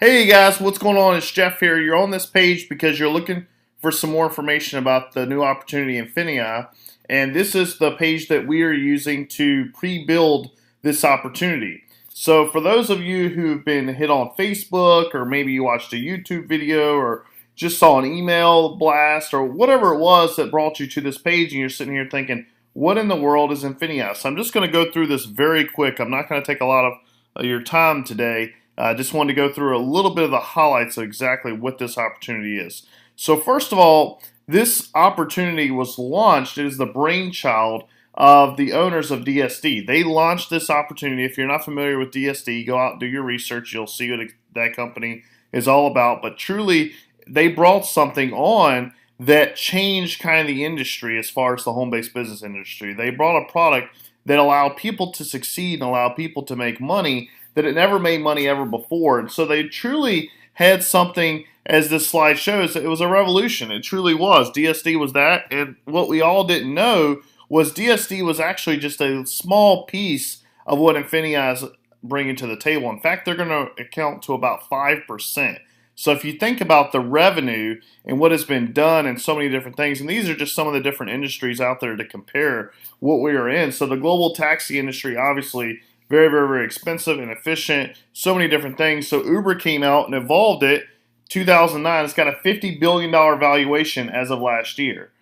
Hey guys, what's going on? It's Jeff here. You're on this page because you're looking for some more information about the new opportunity in Infinii, and this is the page that we are using to pre-build this opportunity. So for those of you who've been hit on Facebook, or maybe you watched a YouTube video, or just saw an email blast, or whatever it was that brought you to this page, and you're sitting here thinking, what in the world is Infinii? So I'm just going to go through this very quick. I'm not going to take a lot of your time today. I just wanted to go through a little bit of the highlights of exactly what this opportunity is. So first of all, this opportunity was launched. It is the brainchild of the owners of DSD. They launched this opportunity. If you're not familiar with DSD, go out and do your research. You'll see what that company is all about. But truly, they brought something on that changed kind of the industry as far as the home-based business industry. They brought a product that allowed people to succeed and allowed people to make money that it never made money ever before. And so they truly had something, as this slide shows, it was a revolution. It truly was. DSD was that. And what we all didn't know was DSD was actually just a small piece of what Infinii is bringing to the table. In fact, they're going to account to about 5%. So if you think about the revenue and what has been done and so many different things, and these are just some of the different industries out there to compare what we are in. So the global taxi industry, obviously, very, very, very expensive and efficient, so many different things. So Uber came out and evolved it. 2009, it's got a $50 billion valuation as of last year.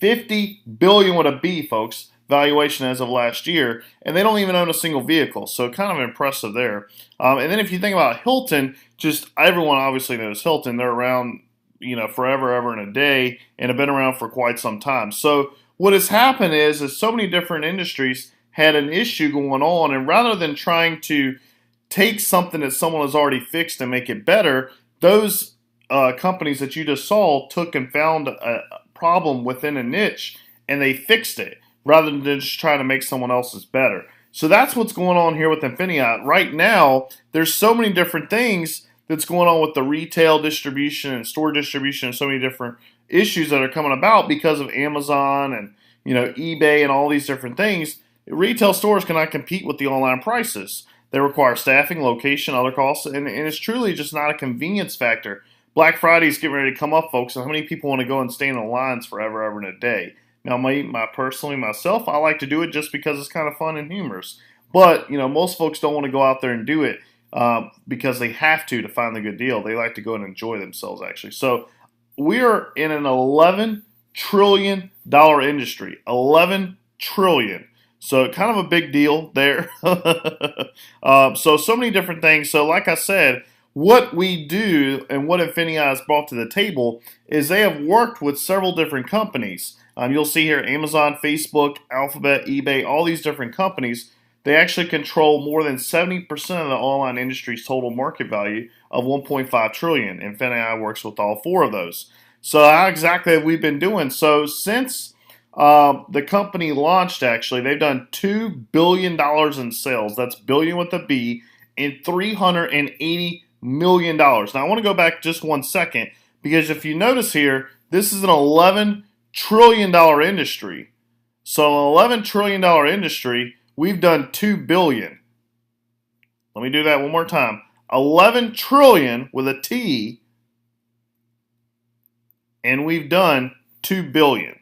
$50 billion with a B, folks, valuation as of last year. And they don't even own a single vehicle. So kind of impressive there. And then if you think about Hilton, just everyone obviously knows Hilton. They're around, forever, ever, and a day, and have been around for quite some time. So what has happened is so many different industries had an issue going on, and rather than trying to take something that someone has already fixed and make it better, those companies that you just saw took and found a problem within a niche and they fixed it rather than just trying to make someone else's better. So that's what's going on here with Infinii. Right now, there's so many different things that's going on with the retail distribution and store distribution and so many different issues that are coming about because of Amazon and eBay and all these different things. Retail stores cannot compete with the online prices. They require staffing, location, other costs, and it's truly just not a convenience factor. Black Friday is getting ready to come up, folks, and how many people want to go and stand in the lines forever, ever, and a day? Now, personally, myself, I like to do it just because it's kind of fun and humorous. But, most folks don't want to go out there and do it because they have to find the good deal. They like to go and enjoy themselves, actually. So we are in an $11 trillion industry. $11 trillion. So kind of a big deal there. So many different things. So like I said, what we do and what Infinii has brought to the table is they have worked with several different companies. You'll see here Amazon, Facebook, Alphabet, eBay, all these different companies. They actually control more than 70% of the online industry's total market value of $1.5 trillion. Infinii works with all four of those. So how exactly have we been doing? So since the company launched, actually, they've done $2 billion in sales. That's billion with a B, and $380 million. Now, I want to go back just 1 second, because if you notice here, this is an $11 trillion industry. So an $11 trillion industry, we've done $2 billion. Let me do that one more time. 11 trillion with a T, and we've done $2 billion.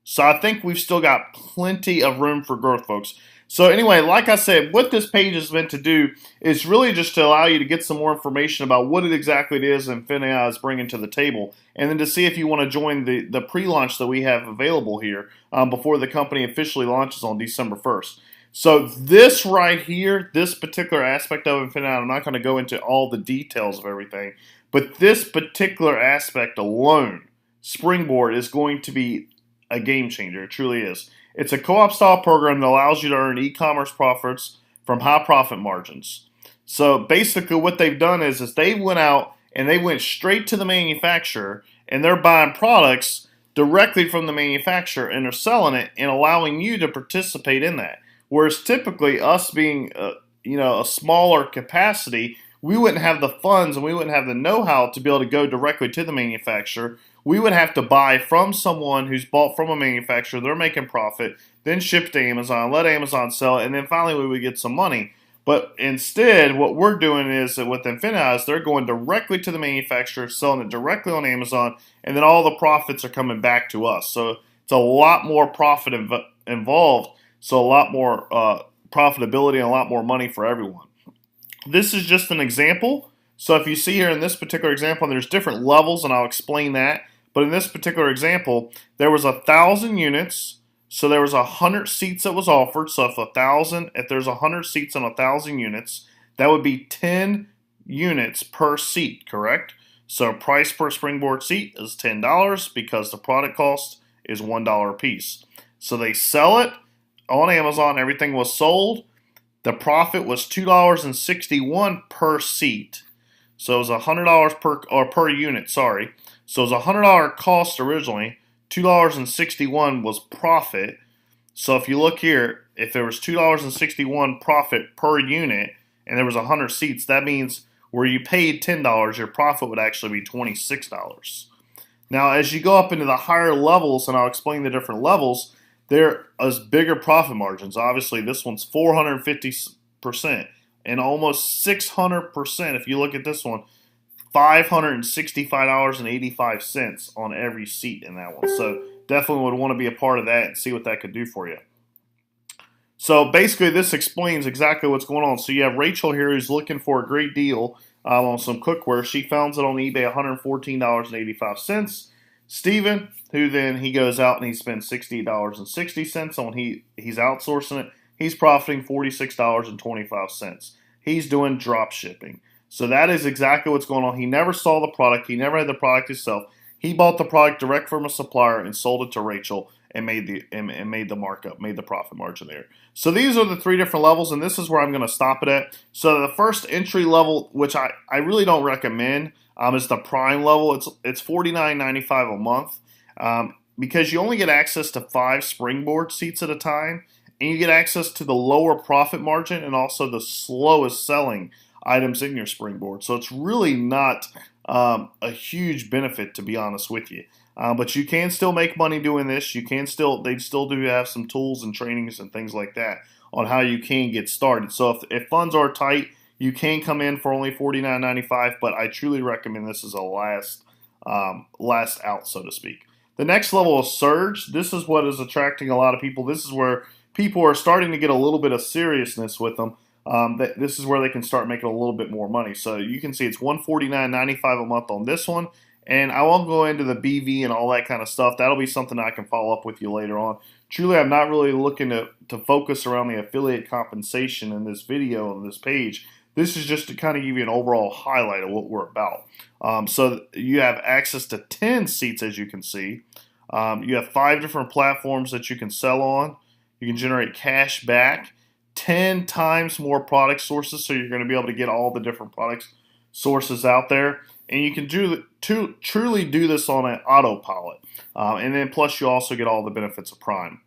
So I think we've still got plenty of room for growth, folks. So anyway, like I said, what this page is meant to do is really just to allow you to get some more information about what exactly it is Infinii is bringing to the table, and then to see if you want to join the pre-launch that we have available here before the company officially launches on December 1st. So this right here, this particular aspect of Infinii, I'm not going to go into all the details of everything, but this particular aspect alone, Springboard, is going to be a game changer. It truly is. It's a co-op style program that allows you to earn e-commerce profits from high profit margins. So basically what they've done is they went out and they went straight to the manufacturer, and they're buying products directly from the manufacturer, and they're selling it and allowing you to participate in that. Whereas typically us being a smaller capacity, we wouldn't have the funds and we wouldn't have the know-how to be able to go directly to the manufacturer. We would have to buy from someone who's bought from a manufacturer, they're making profit, then ship to Amazon, let Amazon sell it, and then finally we would get some money. But instead, what we're doing is that with Infinii is they're going directly to the manufacturer, selling it directly on Amazon, and then all the profits are coming back to us. So it's a lot more profit involved, so a lot more profitability and a lot more money for everyone. This is just an example. So if you see here in this particular example, there's different levels, and I'll explain that. But in this particular example, there was 1,000 units. So there was 100 seats that was offered. So if there's 100 seats on 1,000 units, that would be 10 units per seat, correct? So price per springboard seat is $10 because the product cost is $1 a piece. So they sell it on Amazon. Everything was sold. The profit was $2.61 per seat. So it was $100 per unit, sorry. So it was $100 cost originally. $2.61 was profit. So if you look here, if there was $2.61 profit per unit and there was 100 seats, that means where you paid $10, your profit would actually be $26. Now, as you go up into the higher levels, and I'll explain the different levels, there is bigger profit margins. Obviously, this one's 450% and almost 600%. If you look at this one, $565.85 on every seat in that one. So definitely would want to be a part of that and see what that could do for you. So basically, this explains exactly what's going on. So you have Rachel here who's looking for a great deal on some cookware. She found it on eBay, $114.85. Steven, who then he goes out and he spends $60.60 on he's outsourcing it. He's profiting $46.25. He's doing drop shipping. So that is exactly what's going on. He never saw the product. He never had the product himself. He bought the product direct from a supplier and sold it to Rachel and made the markup, made the profit margin there. So these are the three different levels, and this is where I'm going to stop it at. So the first entry level, which I really don't recommend, is the prime level. It's $49.95 a month because you only get access to 5 springboard seats at a time, and you get access to the lower profit margin and also the slowest selling items in your springboard. So it's really not a huge benefit, to be honest with you. But you can still make money doing this. They still do have some tools and trainings and things like that on how you can get started. So if funds are tight, you can come in for only $49.95, but I truly recommend this as a last out, so to speak. The next level is Surge. This is what is attracting a lot of people. This is where people are starting to get a little bit of seriousness with them. This is where they can start making a little bit more money. So you can see it's $149.95 a month on this one. And I won't go into the BV and all that kind of stuff. That'll be something I can follow up with you later on. Truly, I'm not really looking to focus around the affiliate compensation in this video on this page. This is just to kind of give you an overall highlight of what we're about. So you have access to 10 seats, as you can see. You have 5 different platforms that you can sell on. You can generate cash back, 10 times more product sources, so you're going to be able to get all the different product sources out there. And you can truly do this on an autopilot. And then plus you also get all the benefits of Prime.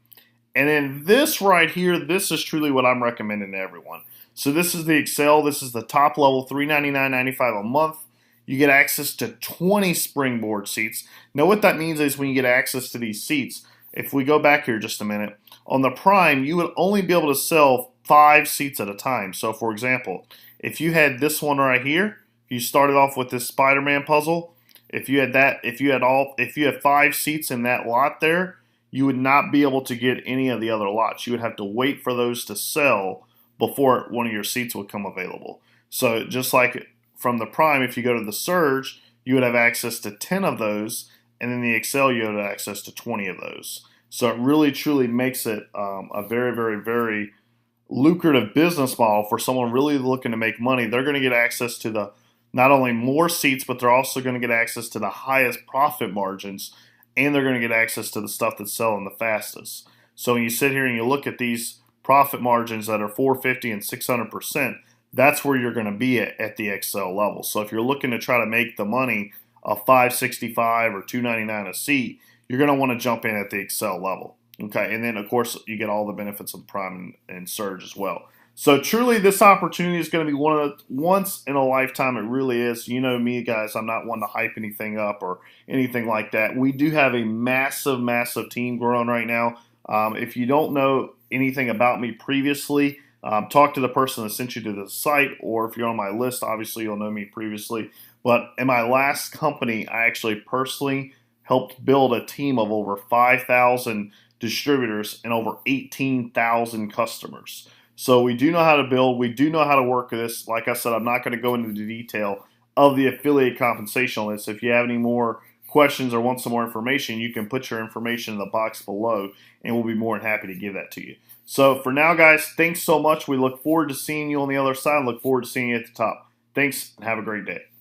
And then this right here, this is truly what I'm recommending to everyone. So this is the Excel. This is the top level, $399.95 a month. You get access to 20 springboard seats. Now what that means is when you get access to these seats, if we go back here just a minute, on the Prime, you would only be able to sell 5 seats at a time. So for example, if you had this one right here, you started off with this Spider-Man puzzle. If you had 5 seats in that lot there, you would not be able to get any of the other lots. You would have to wait for those to sell before one of your seats would come available. So just like from the Prime, if you go to the Surge, you would have access to 10 of those, and in the Excel, you would have access to 20 of those. So it really, truly makes it a very, very, very lucrative business model for someone really looking to make money. They're going to get access to the not only more seats, but they're also going to get access to the highest profit margins, and they're going to get access to the stuff that's selling the fastest. So when you sit here and you look at these profit margins that are 450 and 600%, that's where you're going to be at the Excel level. So if you're looking to try to make the money of $565 or $299 a seat, you're going to want to jump in at the Excel level. Okay, and then of course you get all the benefits of Prime and Surge as well. So truly, this opportunity is going to be once in a lifetime. It really is. You know me, guys. I'm not one to hype anything up or anything like that. We do have a massive, massive team growing right now. If you don't know anything about me previously, talk to the person that sent you to the site, or if you're on my list, obviously you'll know me previously. But in my last company, I actually personally helped build a team of over 5,000 distributors and over 18,000 customers. So we do know how to build. We do know how to work this. Like I said, I'm not going to go into the detail of the affiliate compensation list. If you have any more questions or want some more information, you can put your information in the box below, and we'll be more than happy to give that to you. So for now, guys, thanks so much. We look forward to seeing you on the other side. Look forward to seeing you at the top. Thanks, and have a great day.